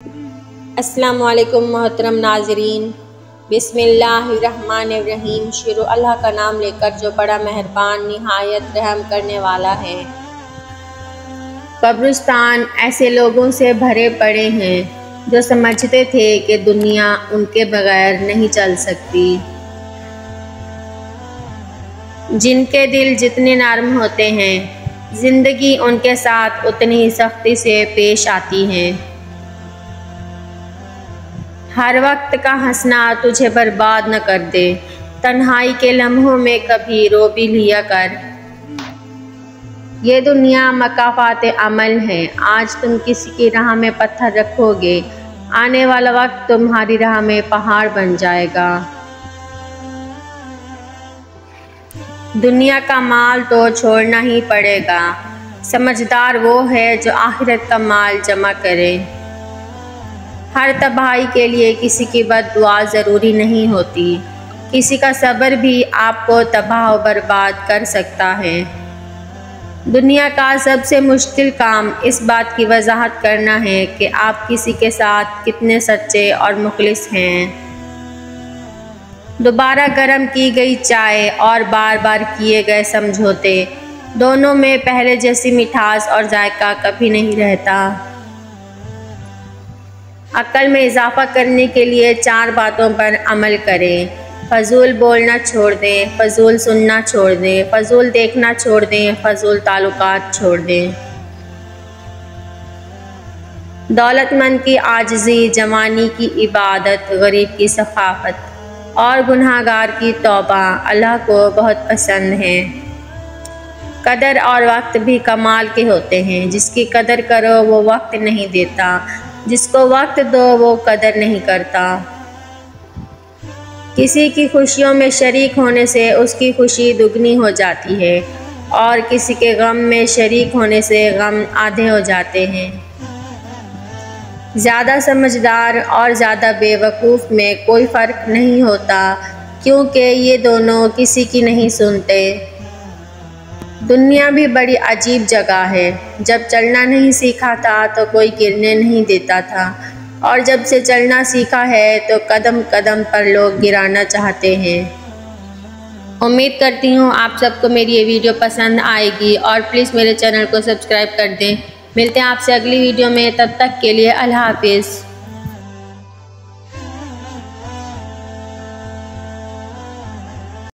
अस्सलामु अलैकुम मोहतरम नाज़रीन। बिस्मिल्लाहिर्रहमानिर्रहीम। शुरू अल्लाह का नाम लेकर जो बड़ा मेहरबान निहायत रहम करने वाला है। कब्रिस्तान ऐसे लोगों से भरे पड़े हैं जो समझते थे कि दुनिया उनके बगैर नहीं चल सकती, जिनके दिल जितने नरम होते हैं ज़िंदगी उनके साथ उतनी ही सख्ती से पेश आती है। हर वक्त का हंसना तुझे बर्बाद न कर दे, तन्हाई के लम्हों में कभी रो भी लिया कर। ये दुनिया मकाफात अमल है, आज तुम किसी की राह में पत्थर रखोगे, आने वाला वक्त तुम्हारी राह में पहाड़ बन जाएगा। दुनिया का माल तो छोड़ना ही पड़ेगा, समझदार वो है जो आखिरत का माल जमा करे। हर तबाही के लिए किसी की बद्दुआ ज़रूरी नहीं होती, किसी का सब्र भी आपको तबाह और बर्बाद कर सकता है। दुनिया का सबसे मुश्किल काम इस बात की वजाहत करना है कि आप किसी के साथ कितने सच्चे और मुखलिस हैं। दोबारा गर्म की गई चाय और बार बार किए गए समझौते, दोनों में पहले जैसी मिठास और जायका कभी नहीं रहता। अक्ल में इजाफा करने के लिए 4 बातों पर अमल करें। फजूल बोलना छोड़ दें, फजूल सुनना छोड़ दें, फजूल देखना छोड़ दें, फजूल ताल्लुकात छोड़ दें। दौलतमंद की आजिज़ी, जवानी की इबादत, गरीब की सखाफत और गुनहगार की तौबा अल्लाह को बहुत पसंद है। कदर और वक्त भी कमाल के होते हैं, जिसकी कदर करो वो वक्त नहीं देता, जिसको वक्त दो वो कदर नहीं करता। किसी की खुशियों में शरीक होने से उसकी खुशी दुगनी हो जाती है और किसी के गम में शरीक होने से गम आधे हो जाते हैं। ज़्यादा समझदार और ज़्यादा बेवकूफ़ में कोई फ़र्क नहीं होता, क्योंकि ये दोनों किसी की नहीं सुनते। दुनिया भी बड़ी अजीब जगह है, जब चलना नहीं सीखा था तो कोई गिरने नहीं देता था, और जब से चलना सीखा है तो कदम कदम पर लोग गिराना चाहते हैं। उम्मीद करती हूँ आप सबको मेरी ये वीडियो पसंद आएगी और प्लीज़ मेरे चैनल को सब्सक्राइब कर दें। मिलते हैं आपसे अगली वीडियो में, तब तक के लिए अल्लाह हाफिज़।